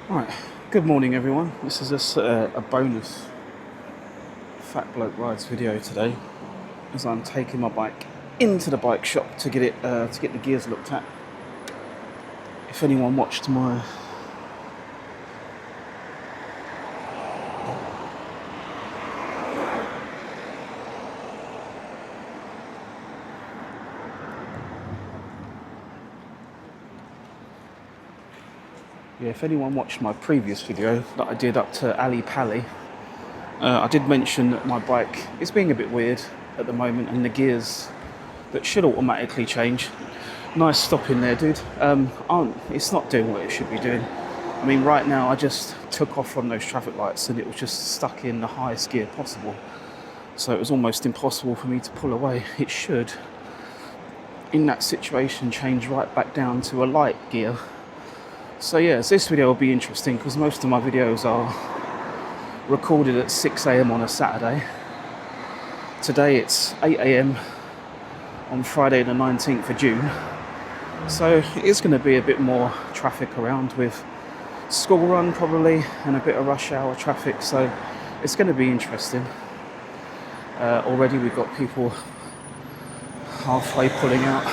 Right, good morning everyone. This is just a bonus Fat Bloke Rides video today, as I'm taking my bike into the bike shop to get the gears looked at. If anyone watched my if anyone watched my previous video that I did up to Ali Pali, I did mention that my bike is being a bit weird at the moment, and the gears that should automatically change. Nice stop in there, dude. It's not doing what it should be doing. I mean, right now I just took off from those traffic lights and it was just stuck in the highest gear possible. So it was almost impossible for me to pull away. It should, in that situation, change right back down to a light gear. So this video will be interesting because most of my videos are recorded at 6 a.m. on a Saturday. Today it's 8 a.m. on Friday the 19th of June. So it's going to be a bit more traffic around with school run probably and a bit of rush hour traffic. So it's going to be interesting. Already we've got people halfway pulling out.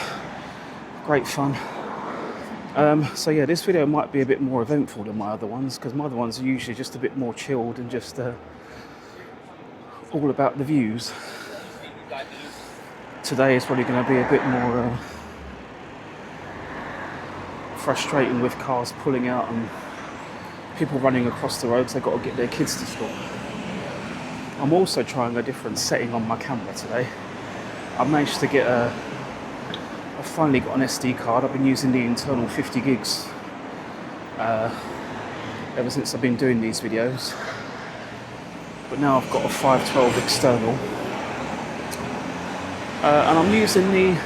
Great fun. This video might be a bit more eventful than my other ones, because my other ones are usually just a bit more chilled and just all about the views. Today is probably going to be a bit more frustrating, with cars pulling out and people running across the roads. They've got to get their kids to school. I'm also trying a different setting on my camera today. I managed to get I've finally got an SD card. I've been using the internal 50 gigs ever since I've been doing these videos. But now I've got a 512 external. And I'm using the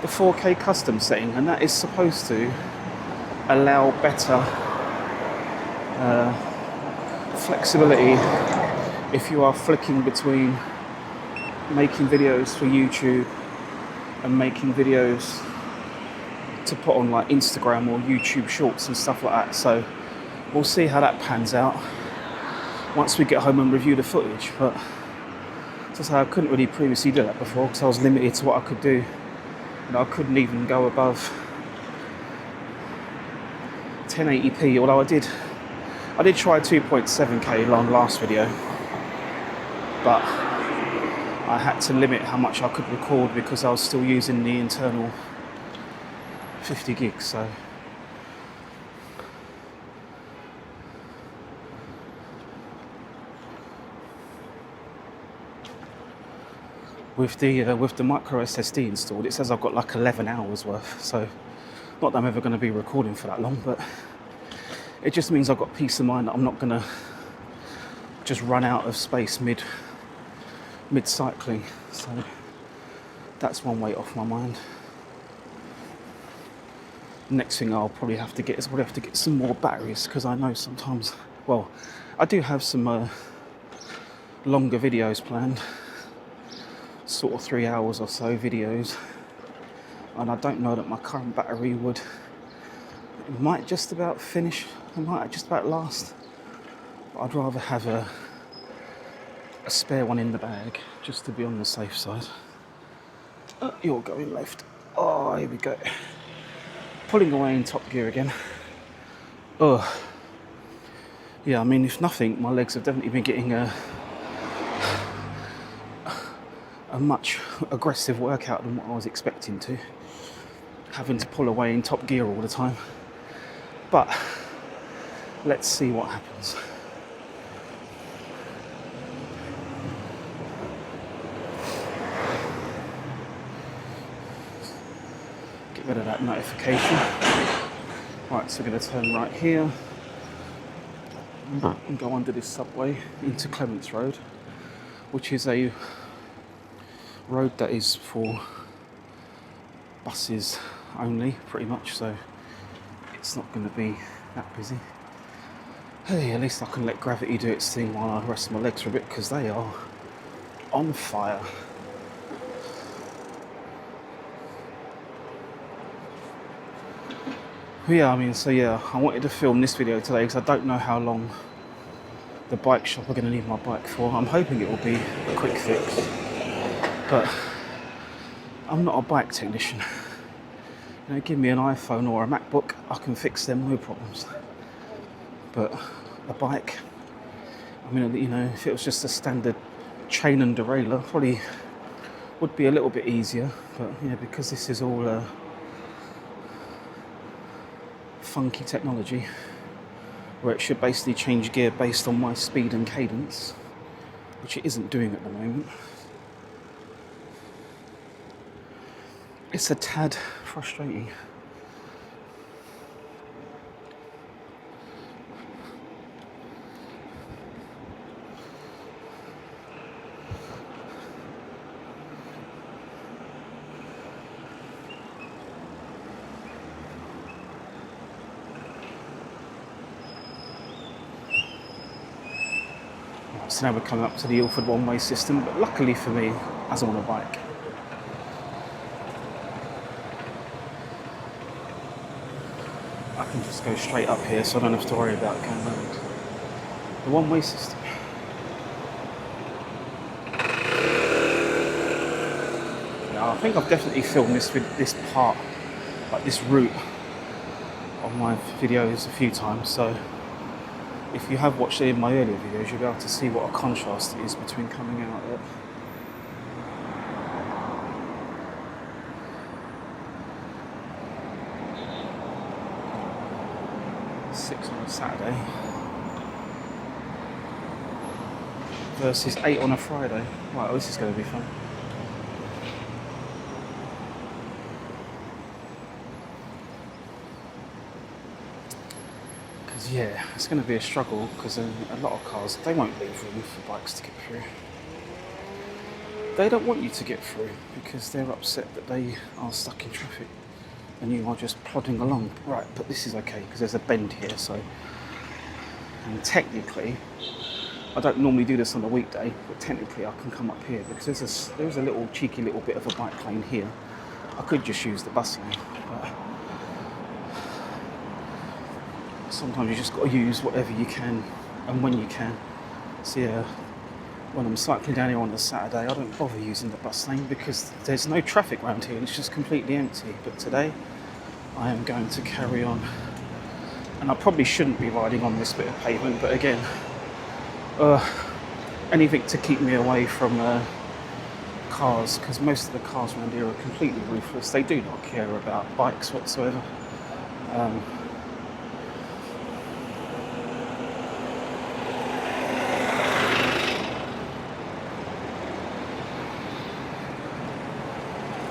4K custom setting, and that is supposed to allow better flexibility if you are flicking between making videos for YouTube and making videos to put on like Instagram or YouTube Shorts and stuff like that. So we'll see how that pans out once we get home and review the footage. But as I say, I couldn't really previously do that before because I was limited to what I could do. And I couldn't even go above 1080p, although I did try 2.7K on last video, but I had to limit how much I could record because I was still using the internal 50 gigs. So with the micro SSD installed, it says I've got like 11 hours worth. So not that I'm ever going to be recording for that long, but it just means I've got peace of mind that I'm not going to just run out of space mid cycling. So that's one weight off my mind. Next thing I'll probably have to get is some more batteries, because I know sometimes, well, I do have some longer videos planned, sort of 3 hours or so videos, and I don't know that my current battery might just about finish, it might just about last, but I'd rather have a spare one in the bag just to be on the safe side. You're going left. Oh, here we go. Pulling away in top gear again. Oh, yeah, I mean, if nothing, my legs have definitely been getting a much aggressive workout than what I was expecting to, having to pull away in top gear all the time. But let's see what happens. Get rid of that notification. Right, so we're going to turn right here and go under this subway into Clements Road, which is a road that is for buses only, pretty much, so it's not going to be that busy. Hey, at least I can let gravity do its thing while I rest my legs for a bit, because they are on fire. Yeah, I mean, so yeah, I wanted to film this video today because I don't know how long the bike shop are going to need my bike for. I'm hoping it will be a quick fix, but I'm not a bike technician. You know, give me an iPhone or a MacBook, I can fix them, no problems. But a bike, I mean, you know, if it was just a standard chain and derailleur, probably would be a little bit easier. But yeah, because this is all funky technology, where it should basically change gear based on my speed and cadence, which it isn't doing at the moment. It's a tad frustrating. So now we're coming up to the Ilford one-way system, but luckily for me, as I'm on a bike, I can just go straight up here, so I don't have to worry about going around the one-way system. Now, I think I've definitely filmed this part, like this route, on my videos a few times, so if you have watched any of my earlier videos, you'll be able to see what a contrast it is between coming out at 6 on a Saturday versus 8 on a Friday. Wow, this is going to be fun. Because yeah, it's going to be a struggle because a lot of cars, they won't leave room for bikes to get through. They don't want you to get through because they're upset that they are stuck in traffic and you are just plodding along. Right, but this is okay because there's a bend here, so... And technically, I don't normally do this on a weekday, but technically I can come up here because there's a little cheeky little bit of a bike lane here. I could just use the bus lane, but sometimes you just got to use whatever you can and when you can. So yeah, when I'm cycling down here on a Saturday, I don't bother using the bus lane because there's no traffic around here and it's just completely empty. But today, I am going to carry on. And I probably shouldn't be riding on this bit of pavement, but again, anything to keep me away from cars, because most of the cars around here are completely ruthless. They do not care about bikes whatsoever.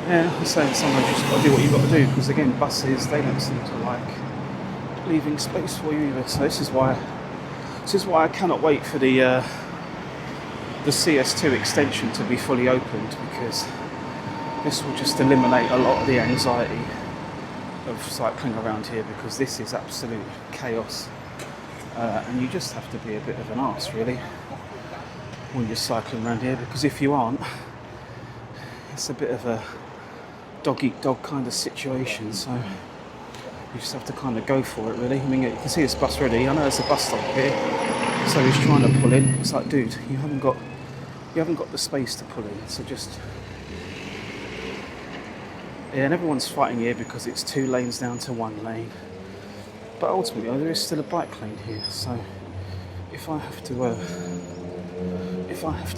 Yeah, I'm saying sometimes you just got to do what you've got to do, because again, buses, they don't seem to like leaving space for you either. So this is why I cannot wait for the CS2 extension to be fully opened, because this will just eliminate a lot of the anxiety of cycling around here, because this is absolute chaos. And you just have to be a bit of an arse really when you're cycling around here, because if you aren't, it's a bit of a dog-eat-dog kind of situation, so you just have to kind of go for it really. I mean, you can see this bus ready. I know there's a bus stop here, so he's trying to pull in. It's like, dude, you haven't got the space to pull in, so just... Yeah, and everyone's fighting here because it's 2 lanes down to 1 lane. But ultimately, there is still a bike lane here, so if I have to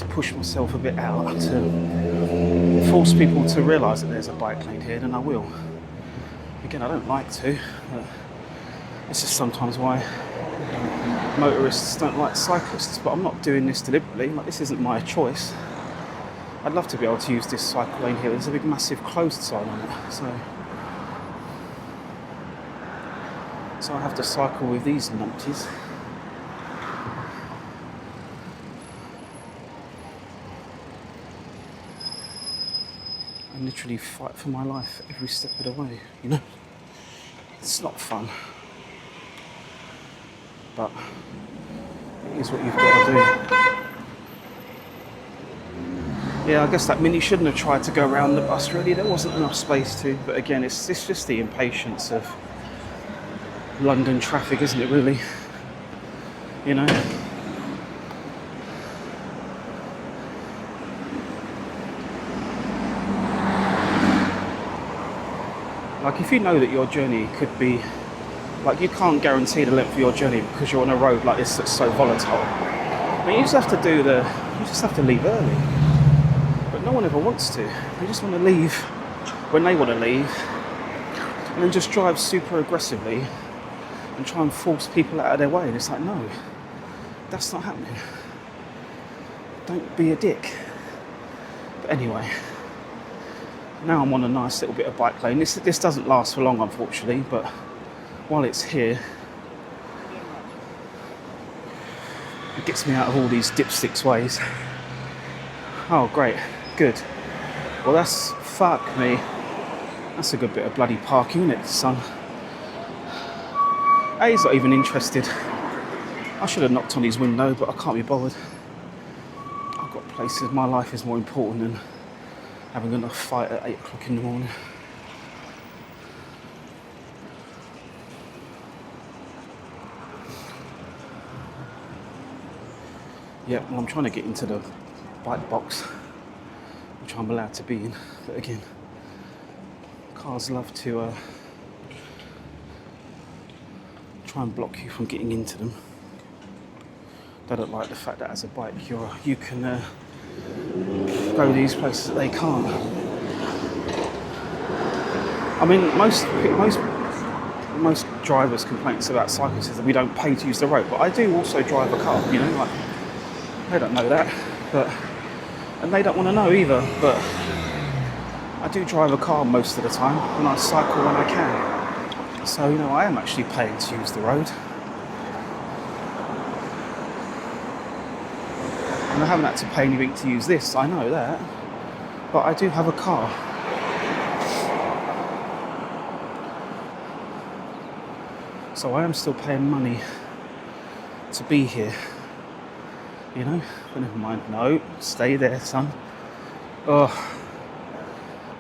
push myself a bit out to force people to realise that there's a bike lane here, then I will. Again, I don't like to, but it's just sometimes why motorists don't like cyclists, but I'm not doing this deliberately. Like, this isn't my choice. I'd love to be able to use this cycle lane here. There's a big massive closed sign on it, so I have to cycle with these numpties. And literally fight for my life every step of the way, you know? It's not fun, but it is what you've got to do. Yeah, I guess that Mini shouldn't have tried to go around the bus really. There wasn't enough space to, but again, it's just the impatience of London traffic, isn't it, really? You know? Like, if you know that your journey could be, like, you can't guarantee the length of your journey because you're on a road like this that's so volatile. I mean, you just have to leave early. But no one ever wants to. They just want to leave when they want to leave, and then just drive super aggressively and try and force people out of their way. And it's like, no, that's not happening. Don't be a dick. But anyway, now I'm on a nice little bit of bike lane. This doesn't last for long, unfortunately, but while it's here, it gets me out of all these dipsticks ways. Oh, great. Good. Well, that's, fuck me. That's a good bit of bloody parking, isn't it, son? He's not even interested. I should have knocked on his window, but I can't be bothered. I've got places. My life is more important than having enough fight at 8 o'clock in the morning. Yeah, well, I'm trying to get into the bike box, which I'm allowed to be in. But again, cars love to try and block you from getting into them. They don't like the fact that as a bike you can go these places that they can't. I mean, most drivers' complaints about cyclists is that we don't pay to use the road, but I do also drive a car. You know, like, they don't know that, and they don't want to know either. But I do drive a car most of the time, and I cycle when I can. So, you know, I am actually paying to use the road. And I haven't had to pay anything to use this, I know that. But I do have a car. So I am still paying money to be here. You know? But never mind. No, stay there, son. Oh,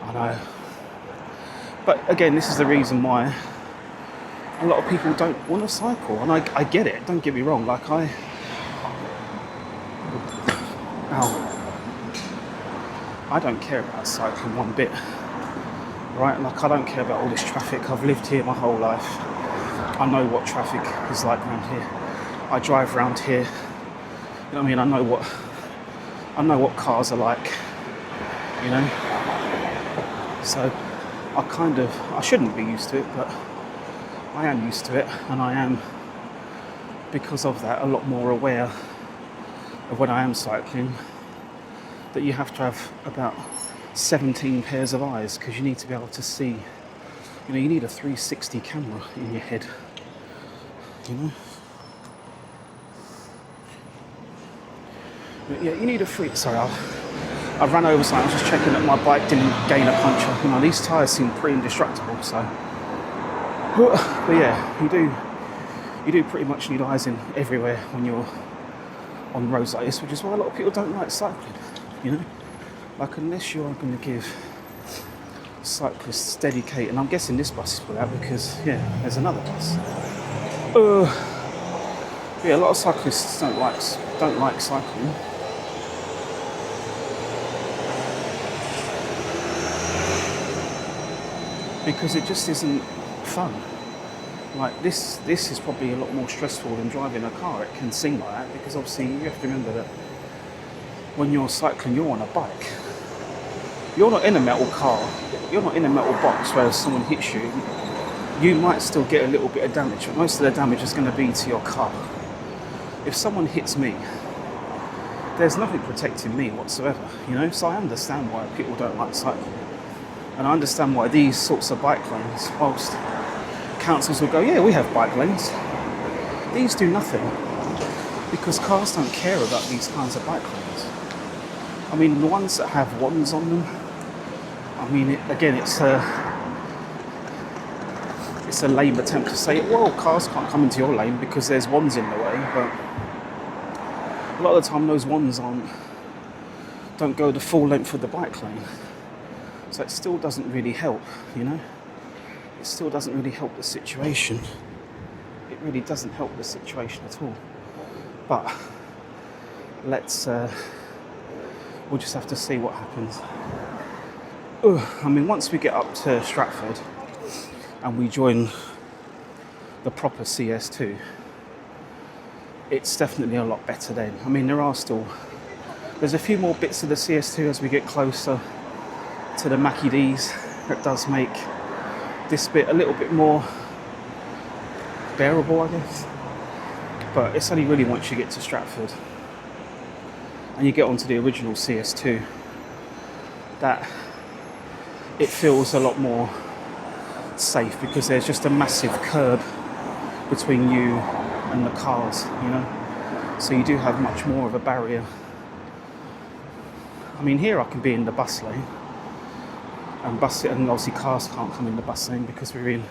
I know. But again, this is the reason why a lot of people don't want to cycle. And I get it, don't get me wrong. Like, I don't care about cycling one bit, right? Like, I don't care about all this traffic. I've lived here my whole life. I know what traffic is like around here. I drive around here. You know what I mean? I know what cars are like, you know? So I shouldn't be used to it, but I am used to it, and I am, because of that, a lot more aware of when I am cycling, that you have to have about 17 pairs of eyes, because you need to be able to see. You know, you need a 360 camera in your head, you know? But yeah, you need a sorry, I ran over something. I was just checking that my bike didn't gain a puncture. You know, these tyres seem pretty indestructible, so. But yeah, you do pretty much need eyes in everywhere when you're on roads like this, which is why a lot of people don't like cycling, you know? Like, unless you're going to give cyclists dedicate, and I'm guessing this bus is put out because, yeah, there's another bus. Yeah, a lot of cyclists don't like cycling. Because it just isn't fun. Like, this is probably a lot more stressful than driving a car. It can seem like that, because obviously you have to remember that when you're cycling, you're on a bike. You're not in a metal car. You're not in a metal box where if someone hits you, you might still get a little bit of damage, but most of the damage is going to be to your car. If someone hits me, there's nothing protecting me whatsoever, you know? So I understand why people don't like cycling. And I understand why these sorts of bike lanes, whilst councils will go, yeah, we have bike lanes, these do nothing, because cars don't care about these kinds of bike lanes. I mean, the ones that have wands on them, I mean, it's a lame attempt to say, well, cars can't come into your lane because there's wands in the way, but a lot of the time those wands don't go the full length of the bike lane. So it still doesn't really help, you know? It still doesn't really help the situation. really doesn't help the situation at all. But let's, we'll just have to see what happens. I mean, once we get up to Stratford and we join the proper CS2, it's definitely a lot better then. I mean, there's a few more bits of the CS2 as we get closer to the Mackie D's that does make this bit a little bit more bearable, I guess. But it's only really once you get to Stratford and you get onto the original CS2 that it feels a lot more safe, because there's just a massive curb between you and the cars, you know. So you do have much more of a barrier. I mean, here I can be in the bus lane, and obviously cars can't come in the bus lane because we're in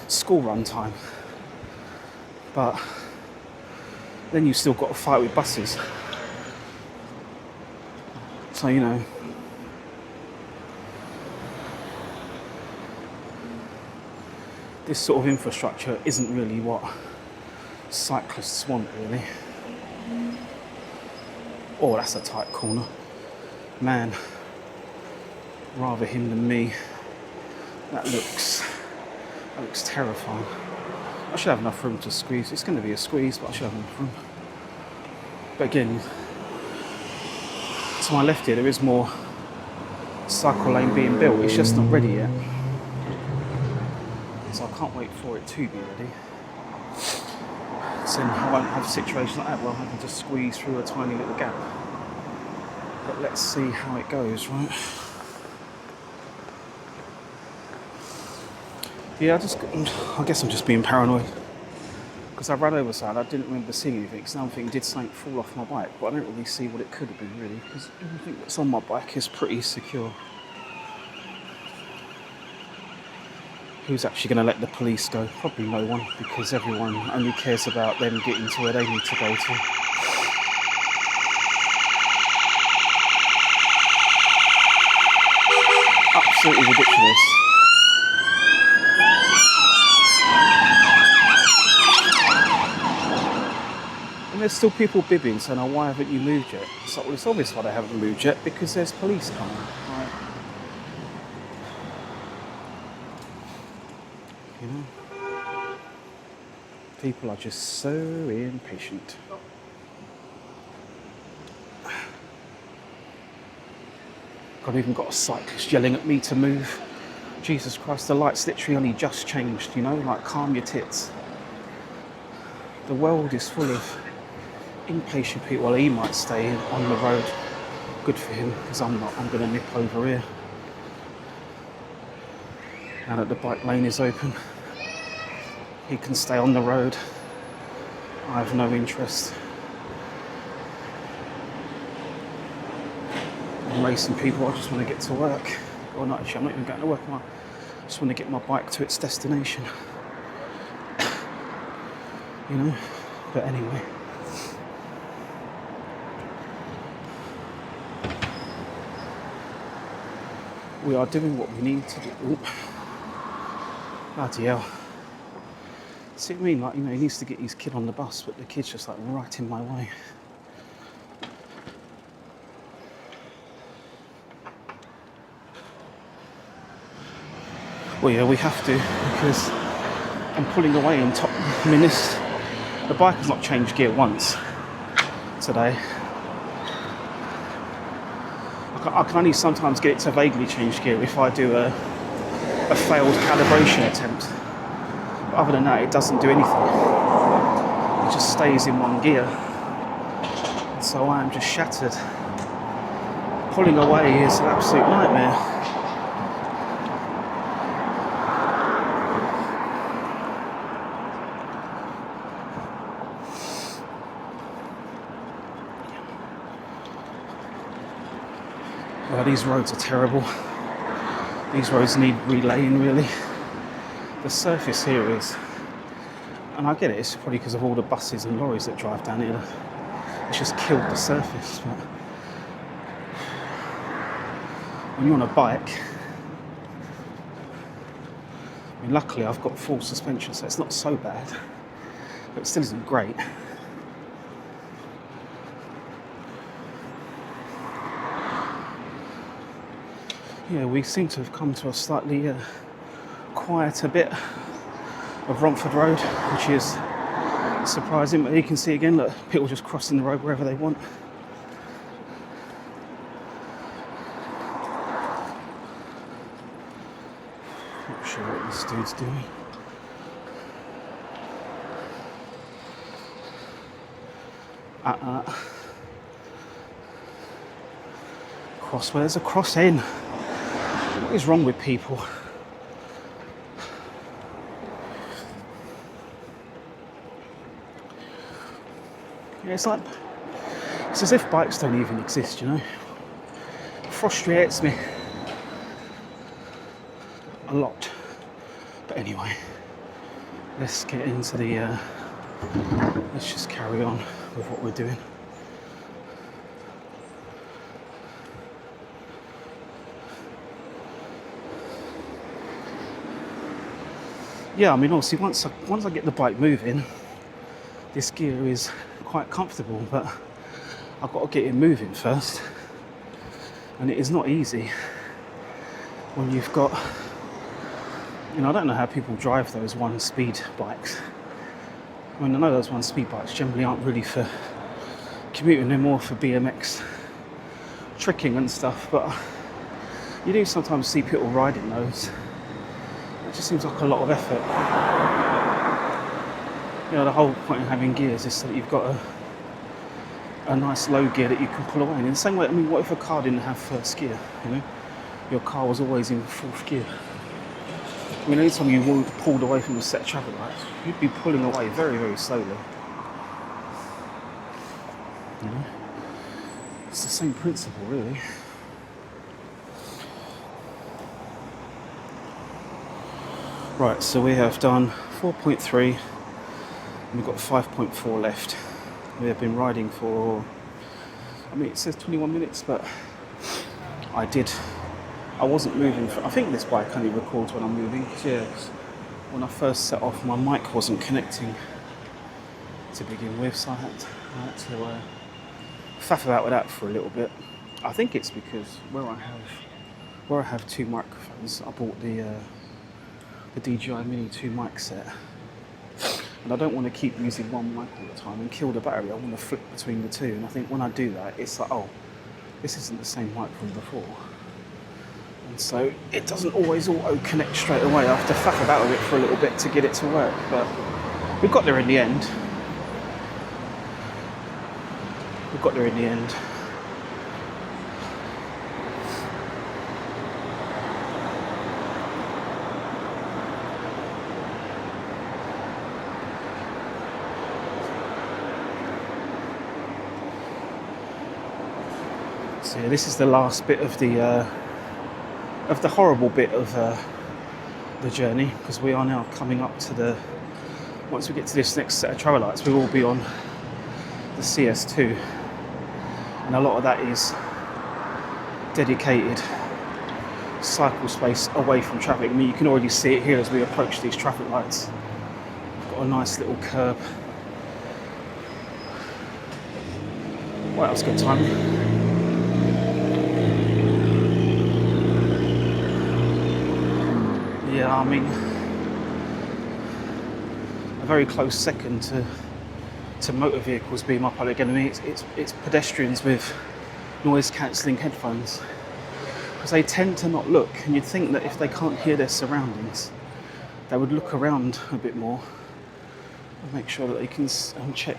school run time. But then you've still got to fight with buses. So, you know, this sort of infrastructure isn't really what cyclists want, really. Oh, that's a tight corner. Man, rather him than me. That looks terrifying. I should have enough room to squeeze. It's going to be a squeeze, but I should have enough room. But again, to my left here, there is more cycle lane being built. It's just not ready yet. So I can't wait for it to be ready. So I won't have a situation like that where I'm having to squeeze through a tiny little gap. But let's see how it goes, right? Yeah, I guess I'm just being paranoid. Because I ran over side, I didn't remember seeing anything. So now I'm thinking, did something fall off my bike? But I don't really see what it could have been, really. Because everything that's on my bike is pretty secure. Who's actually going to let the police go? Probably no one, because everyone only cares about them getting to where they need to go to. Absolutely ridiculous. And there's still people bibbing, saying, oh, why haven't you moved yet? So, well, it's obvious why they haven't moved yet, because there's police coming, right? You know, people are just so impatient. I've even got a cyclist yelling at me to move. Jesus Christ, the light's literally only just changed, you know, like calm your tits. The world is full of impatient people. Well, he might stay on the road. Good for him, because I'm not. I'm going to nip over here. Now that the bike lane is open, he can stay on the road. I have no interest in racing people. I just want to get to work. Or not, actually, I'm not even going to work. I just want to get my bike to its destination. You know? But anyway. We are doing what we need to do. Oop. Bloody hell. See what I mean? Like, you know, he needs to get his kid on the bus, but the kid's just like right in my way. Well, yeah, we have to, because I'm pulling away on top. I mean, the bike has not changed gear once today. I can only sometimes get it to vaguely change gear if I do a failed calibration attempt. But other than that, it doesn't do anything. It just stays in one gear. So I am just shattered. Pulling away is an absolute nightmare. Well, these roads are terrible. These roads need relaying, really. The surface here is, and I get it, it's probably because of all the buses and lorries that drive down here. It's just killed the surface. But when you're on a bike, I mean, luckily I've got full suspension, so it's not so bad. But it still isn't great. Yeah, we seem to have come to a slightly quieter bit of Romford Road, which is surprising, but you can see again, look, people just crossing the road wherever they want. Not sure what this dude's doing. Cross, where's a cross in? What is wrong with people? Yeah, it's as if bikes don't even exist, you know? It frustrates me a lot. But anyway, let's get into the, let's just carry on with what we're doing. Yeah, I mean, obviously, once I get the bike moving, this gear is quite comfortable, but I've got to get it moving first. And it is not easy when you've got, you know, I don't know how people drive those one-speed bikes. I mean, I know those one-speed bikes generally aren't really for commuting, they're more for BMX tricking and stuff, but you do sometimes see people riding those. It just seems like a lot of effort. You know, the whole point of having gears is so that you've got a nice low gear that you can pull away in. In the same way, I mean, what if a car didn't have first gear, you know? Your car was always in fourth gear. I mean, anytime you pulled away from a set of traffic lights, you'd be pulling away very, very slowly. You know? It's the same principle, really. Right, so we have done 4.3 and we've got 5.4 left. We have been riding for, I mean, it says 21 minutes, but I wasn't moving for, I think this bike only records when I'm moving. Yeah, when I first set off, my mic wasn't connecting to begin with, so I had to faff about with that for a little bit. I think it's because where I have two microphones, I bought the DJI Mini 2 mic set, and I don't want to keep using one mic all the time and kill the battery. I want to flip between the two, and I think when I do that, it's like, oh, this isn't the same mic from before, and so it doesn't always auto-connect straight away. I have to faff about with it for a little bit to get it to work, but we got there in the end. So yeah, this is the last bit of the horrible bit of the journey, because we are now coming up to once we get to this next set of travel lights, we will be on the CS2, and a lot of that is dedicated cycle space away from traffic. I mean, you can already see it here as we approach these traffic lights. We've got a nice little curb. Well, that was good timing. Yeah, I mean, a very close second to motor vehicles being my public enemy. It's pedestrians with noise-cancelling headphones, because they tend to not look, and you'd think that if they can't hear their surroundings, they would look around a bit more and make sure that they can check.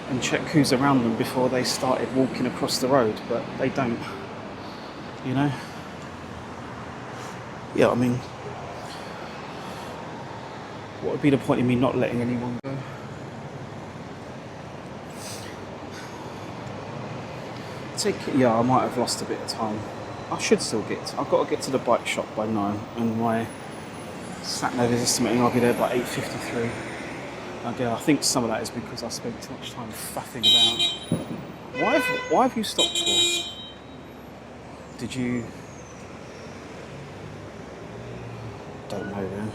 And check who's around them before they started walking across the road, but they don't, you know? Yeah, I mean, what would be the point in me not letting anyone go? Yeah, I might have lost a bit of time. I should still I've got to get to the bike shop by 9, and my sat-nav is estimating I'll be there by 8:53. Okay, I think some of that is because I spent too much time faffing about. Why have you stopped for? Did you? Don't know then.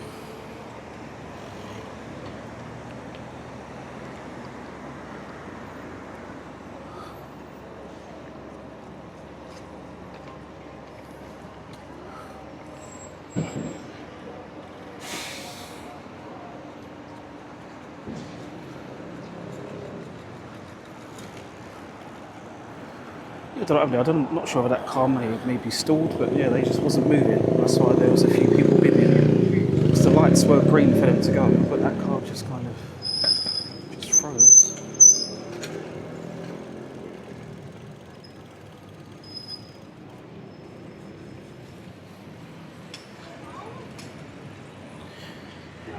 I'm not sure if that car may be stalled, but yeah, they just wasn't moving. That's why there was a few people bidding. Because the lights were green for them to go, but that car just kind of just froze.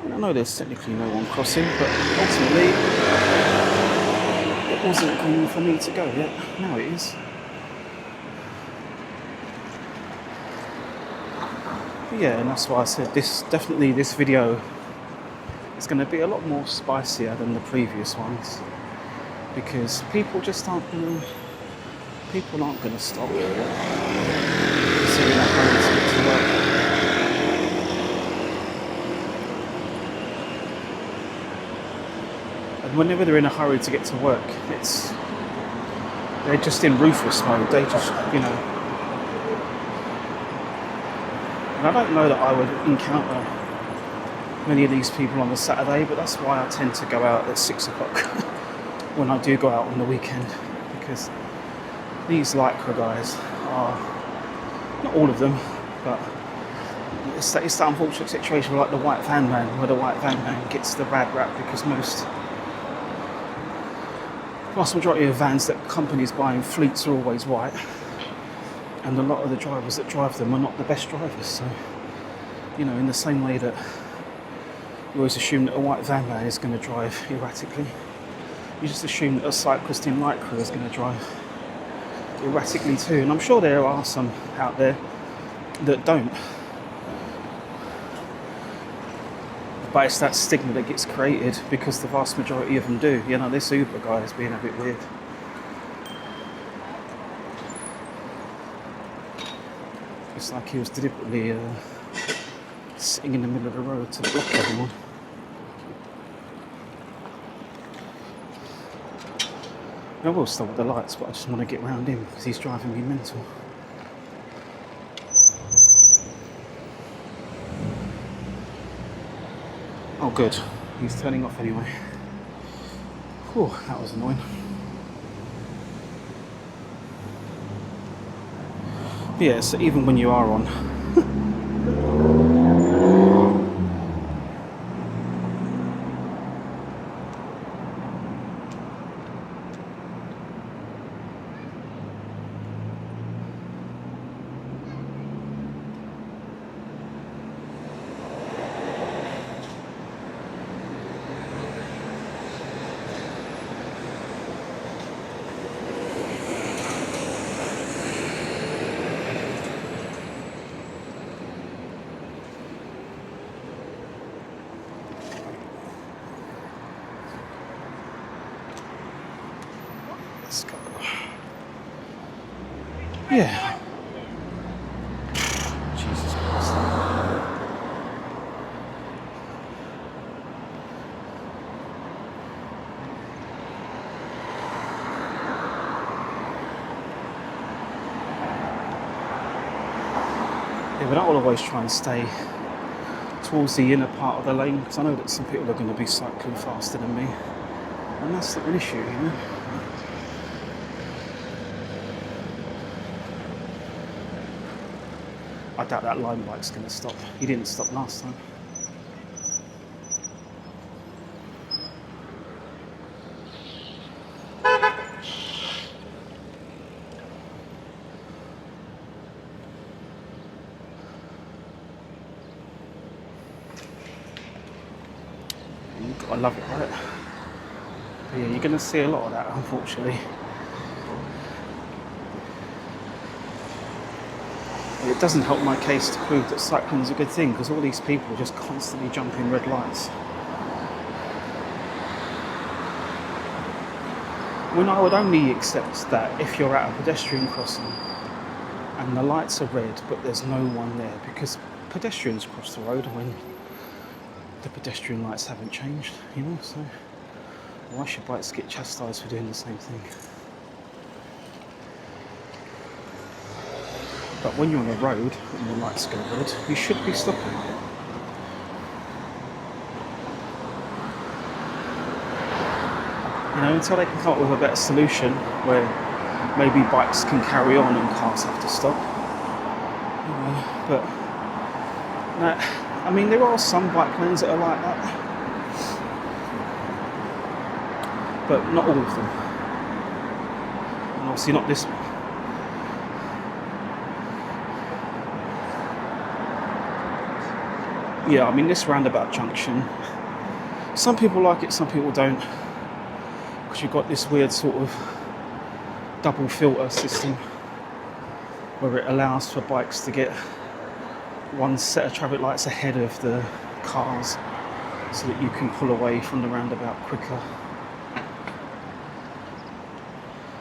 I know there's technically no one crossing, but ultimately it wasn't green for me to go yet. Now it is. Yeah, and that's why I said this video is going to be a lot more spicier than the previous ones, because people aren't going to stop considering that hurry to get to work. And whenever they're in a hurry to get to work, they're just in ruthless mode. They just, And I don't know that I would encounter many of these people on a Saturday, but that's why I tend to go out at 6 o'clock when I do go out on the weekend, because these Lycra guys are, not all of them, but it's that unfortunate situation like the white van man, where the white van man gets the bad rap because vast majority of vans that companies buy in fleets are always white. And a lot of the drivers that drive them are not the best drivers. So, in the same way that you always assume that a white van man is going to drive erratically, you just assume that a cyclist in Lycra is going to drive erratically too. And I'm sure there are some out there that don't. But it's that stigma that gets created because the vast majority of them do. This Uber guy is being a bit weird. It's like he was deliberately sitting in the middle of the road to block everyone. I will stop at the lights, but I just want to get round him because he's driving me mental. Oh good, he's turning off anyway. Whew, that was annoying. Yeah, so even when you are on, let's go. Yeah. Jesus Christ. Yeah, but I will always try and stay towards the inner part of the lane, because I know that some people are going to be cycling faster than me, and that's not an issue, I doubt that line bike's going to stop. He didn't stop last time. I love it, right? But yeah, you're going to see a lot of that, unfortunately. It doesn't help my case to prove that cycling is a good thing, because all these people are just constantly jumping red lights. When I would only accept that if you're at a pedestrian crossing and the lights are red, but there's no one there because pedestrians cross the road when the pedestrian lights haven't changed, you know, so why should bikes get chastised for doing the same thing? But when you're on a road and the lights go red, you should be stopping. You know, until they can come up with a better solution where maybe bikes can carry on and cars have to stop. You know, but no, I mean, there are some bike lanes that are like that, but not all of them. And obviously not this one. Yeah, I mean, this roundabout junction, some people like it, some people don't, because you've got this weird sort of double filter system where it allows for bikes to get one set of traffic lights ahead of the cars so that you can pull away from the roundabout quicker.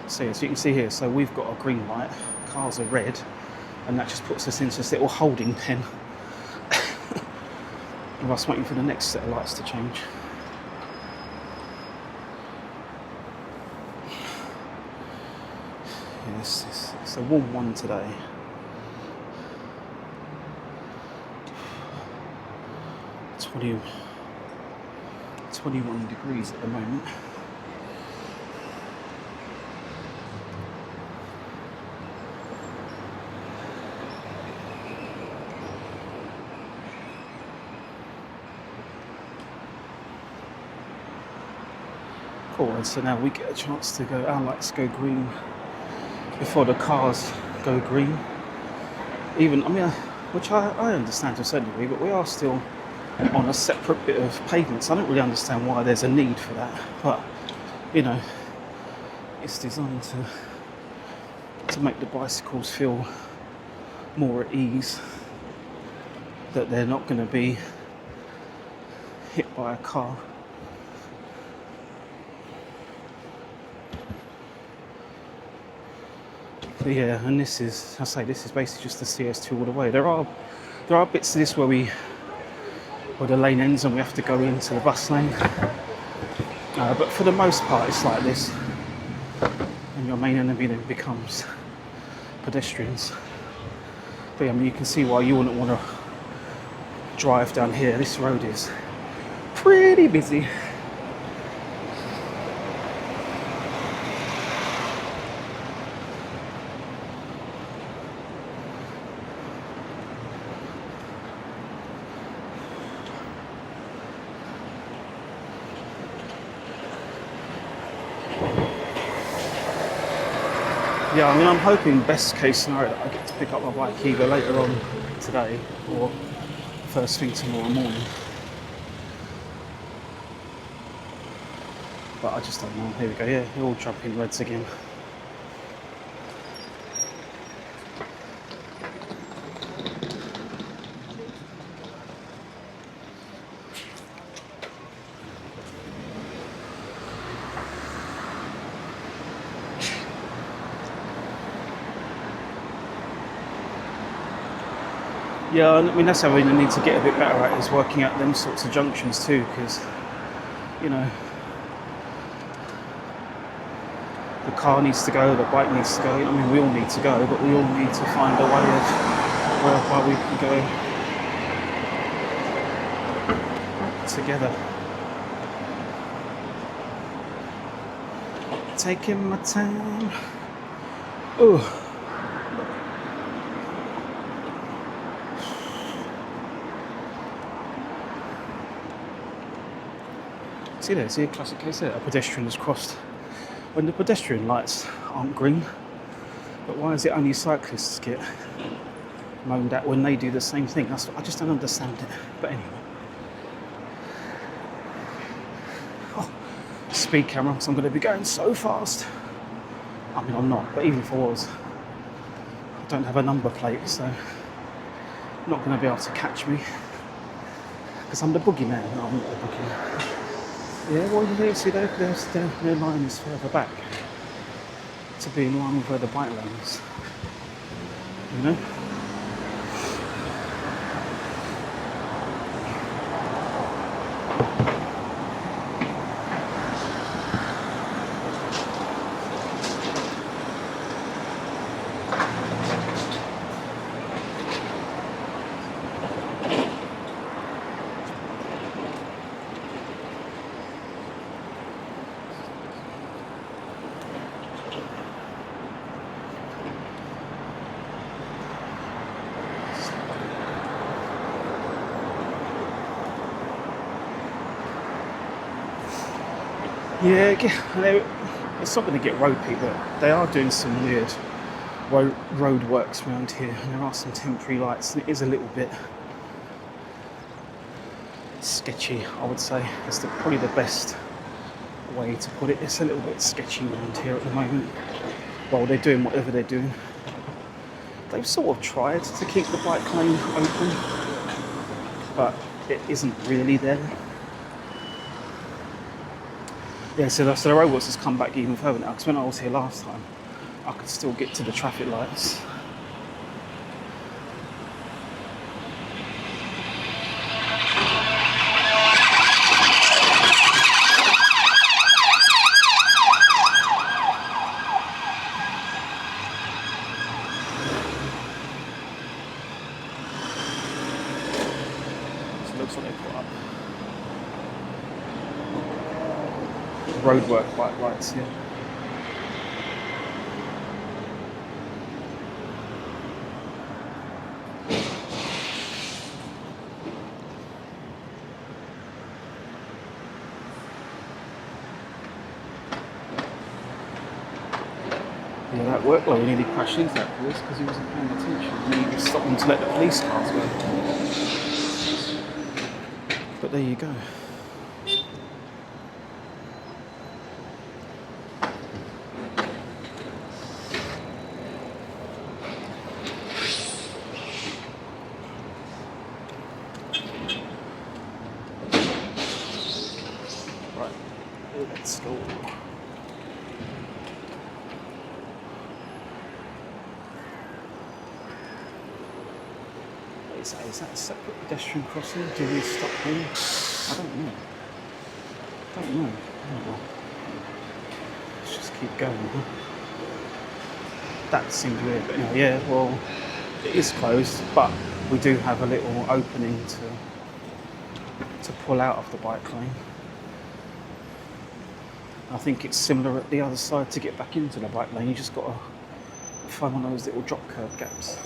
So as you can see here, so we've got a green light, cars are red, and that just puts us into this little holding pen with us waiting for the next set of lights to change. Yes, it's a warm one today. It's 21 degrees at the moment. Cool, and so now we get a chance to go, our lights go green before the cars go green. Even, I mean, which I understand to a certain degree, but we are still on a separate bit of pavement, so I don't really understand why there's a need for that. But, you know, it's designed to make the bicycles feel more at ease, that they're not going to be hit by a car. But yeah, and this is basically just the CS2 all the way. There are bits of this where the lane ends and we have to go into the bus lane. But for the most part, it's like this. And your main enemy then becomes pedestrians. But yeah, I mean, you can see why you wouldn't want to drive down here. This road is pretty busy. Yeah, I mean, I'm hoping best case scenario that I get to pick up my bike either later on today or first thing tomorrow morning. But I just don't know. Here we go. Yeah, they're all jumping reds again. Yeah, I mean, that's how we need to get a bit better at, is working out them sorts of junctions too, because, you know, the car needs to go, the bike needs to go. I mean, we all need to go, but we all need to find a way of whereby we can go together. Taking my time. Ooh. See a classic case there, a pedestrian has crossed when the pedestrian lights aren't green. But why is it only cyclists get moaned at when they do the same thing? I just don't understand it. But anyway. Oh, speed camera, so I'm going to be going so fast. I mean, I'm not, but even if I was, I don't have a number plate, so I'm not going to be able to catch me. Because I'm the boogeyman. No, I'm not the boogeyman. Yeah, well, you see, their line is further back to be in line with where the bike lane is. you know. Yeah, it's not going to get ropey, but they are doing some weird road works around here, and there are some temporary lights, and it is a little bit sketchy, I would say. It's probably the best way to put it. It's a little bit sketchy around here at the moment while they're doing whatever they're doing. They've sort of tried to keep the bike lane open, but it isn't really there. Yeah, so the roadworks has come back even further now, because when I was here last time, I could still get to the traffic lights. So it looks like they put up roadwork bike lights here. Yeah, that workload nearly crashed into that police because he wasn't paying attention and he was stopping to let the police cars go. But there you go. Right, let's go. Is that a separate pedestrian crossing? Do we stop here? I don't know. Oh, well. Let's just keep going. Huh? That seems weird, but anyway, yeah, well, it is closed, but we do have a little opening to pull out of the bike lane. I think it's similar at the other side to get back into the bike lane. You just got to find one of those little drop curve gaps.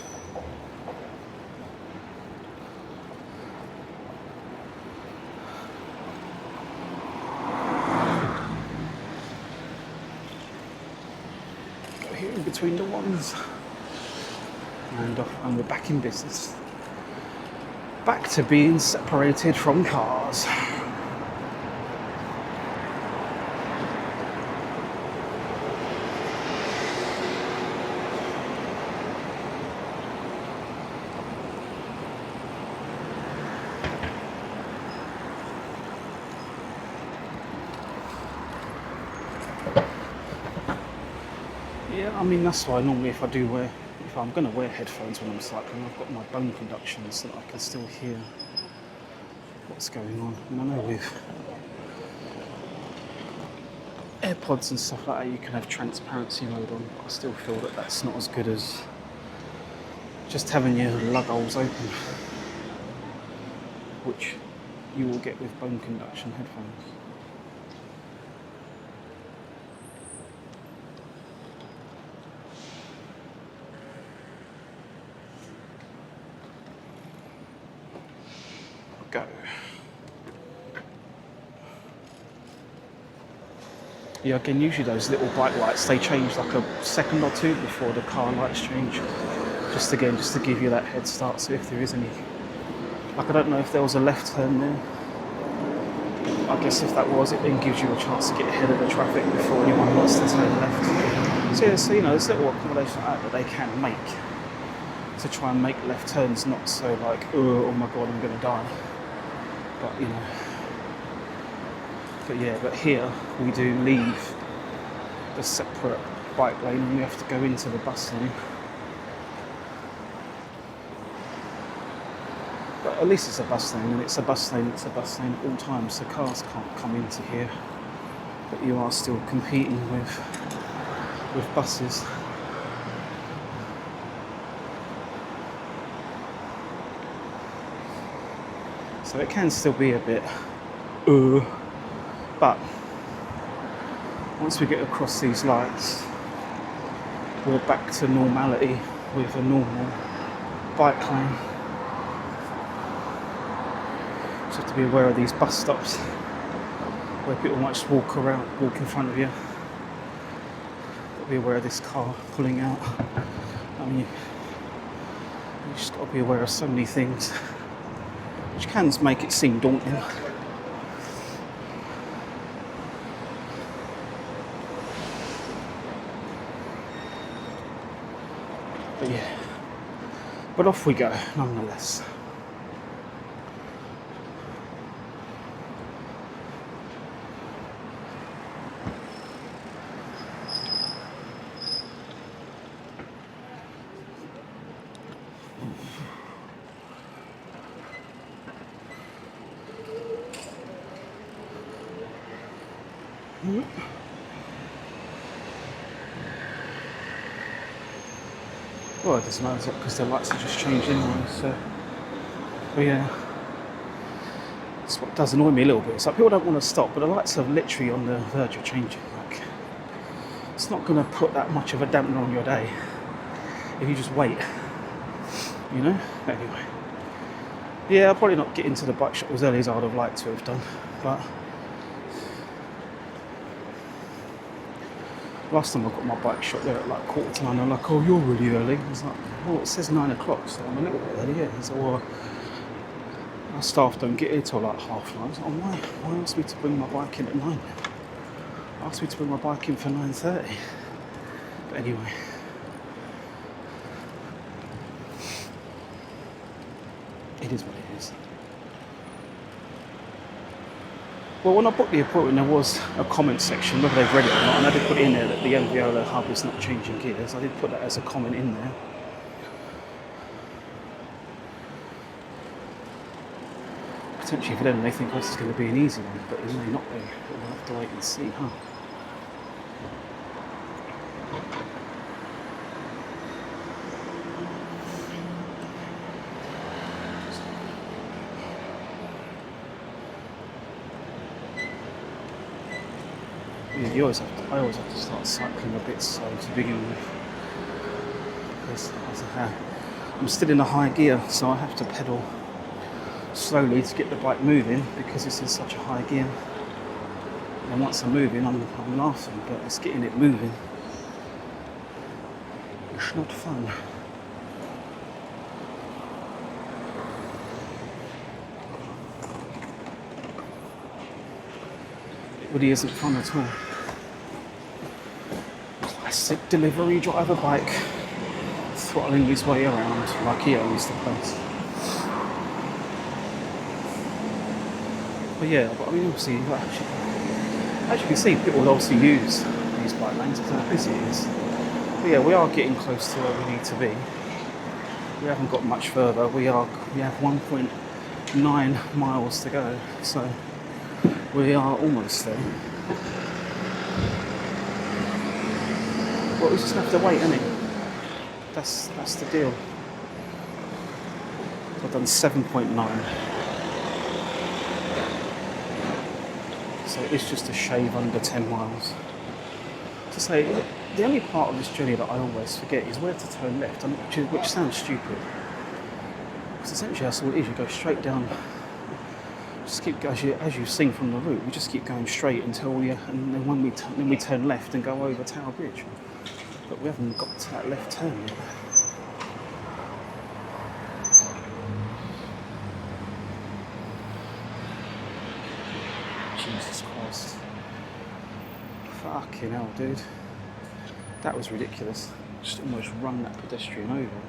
Here in between the ones, and we're back in business. Back to being separated from cars. Yeah, I mean that's why normally if I'm going to wear headphones when I'm cycling, I've got my bone conduction so that I can still hear what's going on. And I know with AirPods and stuff like that you can have transparency mode on, but I still feel that that's not as good as just having your lug holes open, which you will get with bone conduction headphones. Go. Yeah, again, usually those little bike lights, they change like a second or two before the car lights change. Just to give you that head start, so if there is any... Like, I don't know if there was a left turn there. I guess if that was, it then gives you a chance to get ahead of the traffic before anyone wants to turn left. So yeah, so you know, there's little accommodation like that they can make to try and make left turns not so like, oh my god, I'm going to die. But you know, but here we do leave the separate bike lane and we have to go into the bus lane. But at least it's a bus lane, and it's a bus lane at all times, so cars can't come into here. But you are still competing with buses. So it can still be a bit, but once we get across these lights, we're back to normality with a normal bike lane. Just have to be aware of these bus stops where people might just walk in front of you. Got to be aware of this car pulling out. I mean, you just got to be aware of so many things, which can make it seem daunting. But yeah, but off we go nonetheless. Well, it doesn't matter because the lights are just changed anyway, so. But yeah, that's what does annoy me a little bit. It's like people don't want to stop, but the lights are literally on the verge of changing. Like, it's not going to put that much of a dampener on your day if you just wait, you know? Anyway, yeah, I'll probably not get into the bike shop as early as I would have liked to have done, but last time I got my bike shop there at like 9:15, they're like, oh, you're really early. I was like, well, it says 9 o'clock, so I'm a little bit early, yeah. So, well, our staff don't get here till like 9:30. I was like, oh, why ask me to bring my bike in at 9? Asked me to bring my bike in for 9:30. But anyway. It is what it is. Well, when I booked the appointment, there was a comment section, whether they've read it or not, and I did put in there that the Alveolar hub is not changing gears. I did put that as a comment in there. Potentially for them, they think this is going to be an easy one, but it may not be. But we'll have to wait and see, huh? Yeah, I always have to start cycling a bit slow to begin with. Because I'm still in a high gear, so I have to pedal slowly to get the bike moving because it's in such a high gear. And once I'm moving, I'm laughing, but it's getting it moving. It's not fun. It really isn't fun at all. Classic delivery driver bike, throttling his way around like he owns the place. But yeah, I mean, obviously, as you can see, people will obviously use these bike lanes because how busy it is. But yeah, we are getting close to where we need to be. We haven't got much further. We have 1.9 miles to go, so we are almost there. Well, we just have to wait, innit? That's the deal. I've done 7.9. So it's just a shave under 10 miles. To say, the only part of this journey that I always forget is where to turn left, which sounds stupid. Because essentially that's all it is, you go straight down, just keep, as you've seen from the route, we just keep going straight until and then when we turn left and go over Tower Bridge. But we haven't got to that left turn yet. Jesus Christ. Fucking hell, dude. That was ridiculous. Just almost run that pedestrian over.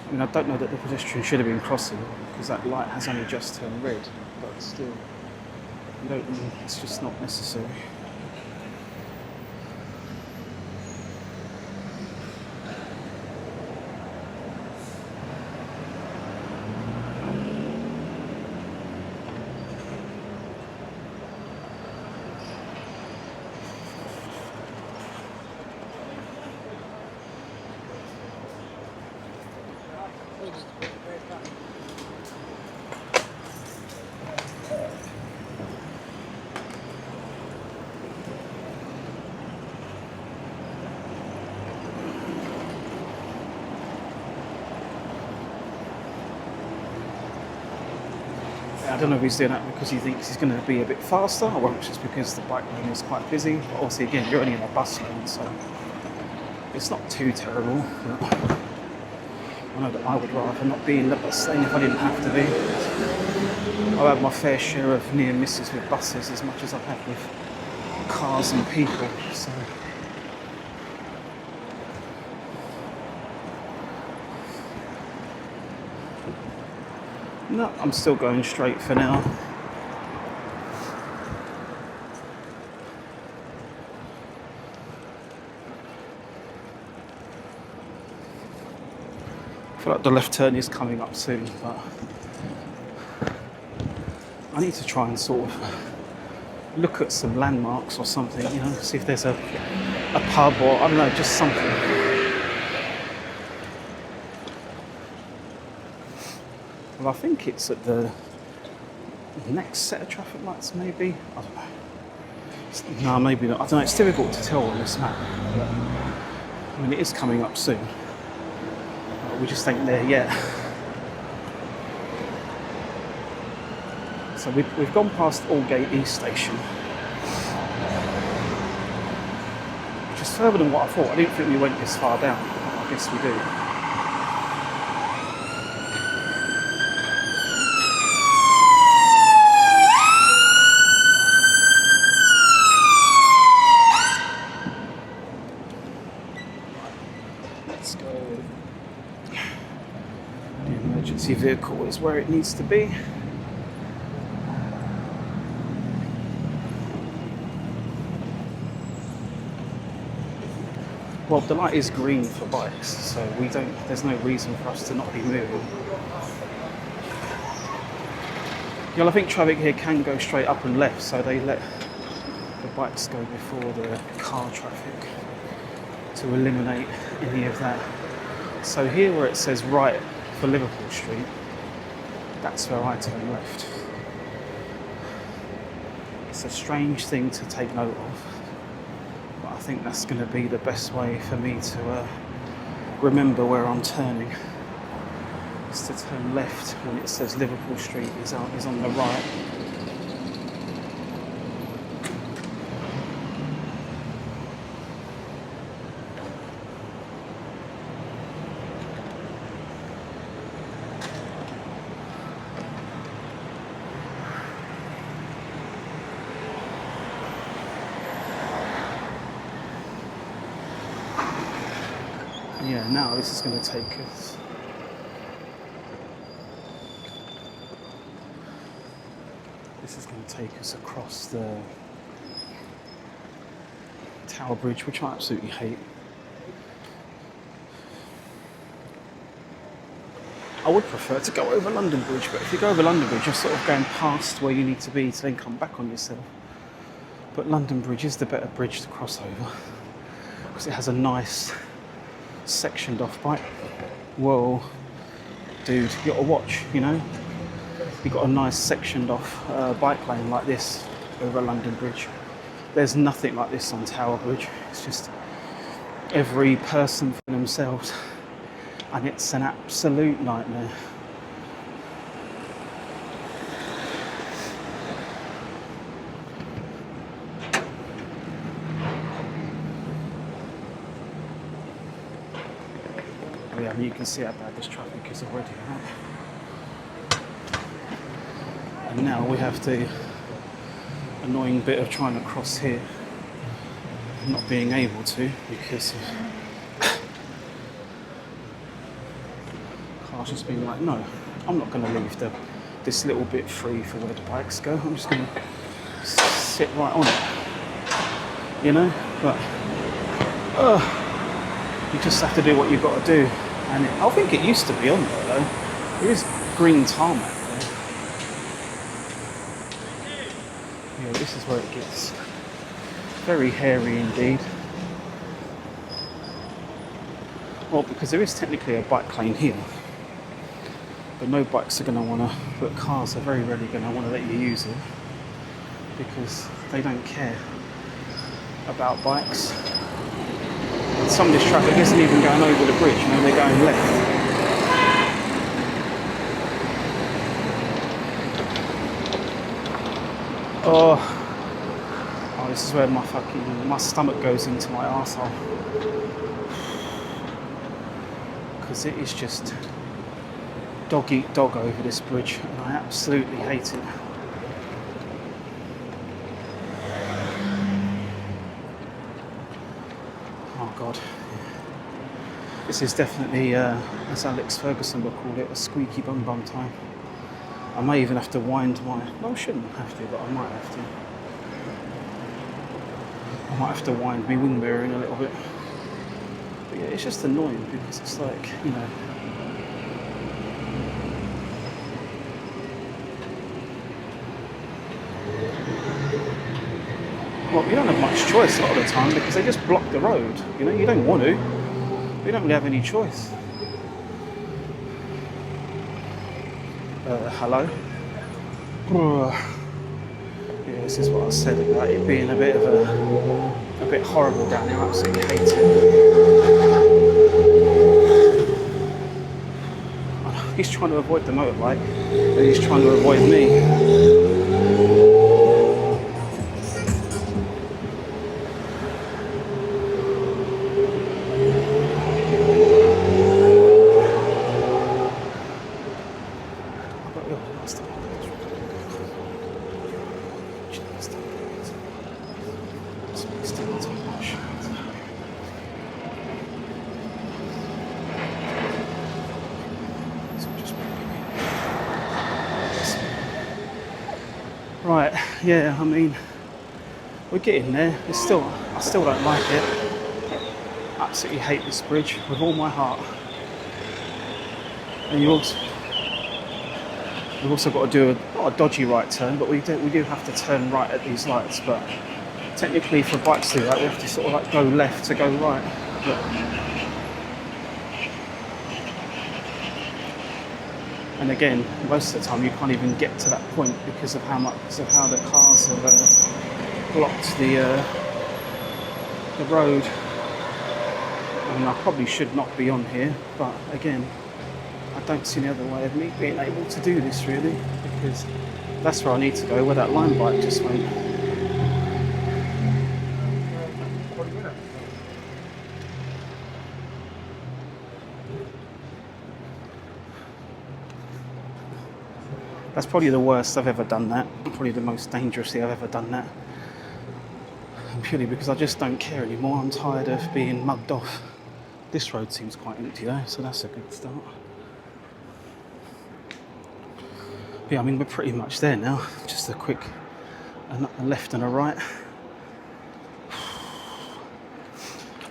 I mean, I don't know that the pedestrian should have been crossing because that light has only just turned red, but still, it's just not necessary. I don't know if he's doing that because he thinks he's going to be a bit faster, or whether it's just because the bike lane is quite busy. But obviously, again, you're only in a bus lane, so it's not too terrible. But I know that I would rather not be in the bus lane if I didn't have to be. I've had my fair share of near misses with buses as much as I've had with cars and people. So. No, I'm still going straight for now. I feel like the left turn is coming up soon, but I need to try and sort of look at some landmarks or something, you know, see if there's a pub or, I don't know, just something. Well, I think it's at the next set of traffic lights, maybe. I don't know. No, maybe not. I don't know. It's difficult to tell on this map. But, I mean, it is coming up soon. We just ain't there yet. So we've gone past Aldgate East Station, which is further than what I thought. I didn't think we went this far down. I guess we do. Let's go. The emergency vehicle is where it needs to be. Well, the light is green for bikes, so there's no reason for us to not be moving. I think traffic here can go straight up and left, so they let the bikes go before the car traffic to eliminate any of that. So here where it says right for Liverpool Street, that's where I turn left. It's a strange thing to take note of. I think that's going to be the best way for me to remember where I'm turning. Is to turn left when it says Liverpool Street is on the right. Yeah, now this is going to take us. This is going to take us across the Tower Bridge, which I absolutely hate. I would prefer to go over London Bridge, but if you go over London Bridge, you're sort of going past where you need to be to then come back on yourself. But London Bridge is the better bridge to cross over because it has a nice sectioned off bike. Whoa, dude, you got to watch, you know. You've got a nice sectioned off bike lane like this over London Bridge. There's nothing like this on Tower Bridge. It's just every person for themselves, and it's an absolute nightmare. Yeah, I mean, you can see how bad this traffic is already, right? And now we have the annoying bit of trying to cross here, not being able to because car's just being like, no, I'm not going to leave this little bit free for where the bikes go. I'm just going to sit right on it, you know. But you just have to do what you've got to do. And I think it used to be on there though. There is green tarmac there. Yeah, this is where it gets very hairy indeed. Well, because there is technically a bike lane here. But no bikes are going to want to, but cars are very rarely going to want to let you use it because they don't care about bikes. And some of this traffic isn't even going over the bridge, you know, they're going left. Oh, this is where my stomach goes into my arsehole. Because it is just dog eat dog over this bridge, and I absolutely hate it. Oh God. This is definitely, as Alex Ferguson would call it, a squeaky bum bum time. I may even have to wind my... No, I shouldn't have to, but I might have to. I might have to wind my wing bearing a little bit. But yeah, it's just annoying because it's like, you know... Well, you don't have much choice a lot of the time because they just block the road. You know, you don't want to. You don't really have any choice. Hello? Yeah, this is what I said about it being a bit horrible down here. I absolutely hate it. He's trying to avoid the motorbike and he's trying to avoid me. Right, yeah, I mean, we're getting there. I still don't like it. I absolutely hate this bridge with all my heart. And we've also got to do not a dodgy right turn, but we do have to turn right at these lights. But technically, for bikes to do that, we have to sort of like go left to go right. But, and again, most of the time you can't even get to that point because of how the cars have blocked the road. I mean, I probably should not be on here, but again, I don't see any other way of me being able to do this really, because that's where I need to go, where that line bike just went. That's probably the worst I've ever done that. Probably the most dangerously I've ever done that. And purely because I just don't care anymore. I'm tired of being mugged off. This road seems quite empty though, so that's a good start. Yeah, I mean, we're pretty much there now. Just a quick a left and a right.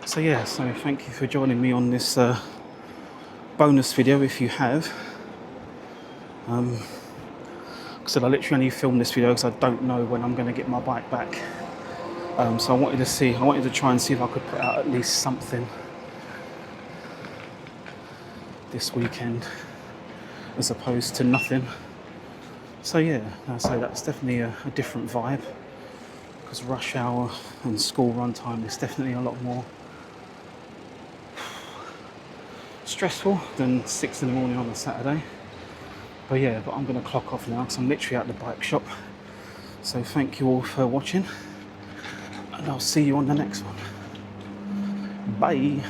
So yeah, so thank you for joining me on this bonus video if you have. Like I said, I literally only filmed this video because I don't know when I'm going to get my bike back. So I wanted to try and see if I could put out at least something this weekend as opposed to nothing. So yeah, so that's definitely a different vibe because rush hour and school run time is definitely a lot more stressful than 6 in the morning on a Saturday. But yeah, I'm going to clock off now because I'm literally at the bike shop. So thank you all for watching and I'll see you on the next one. Bye.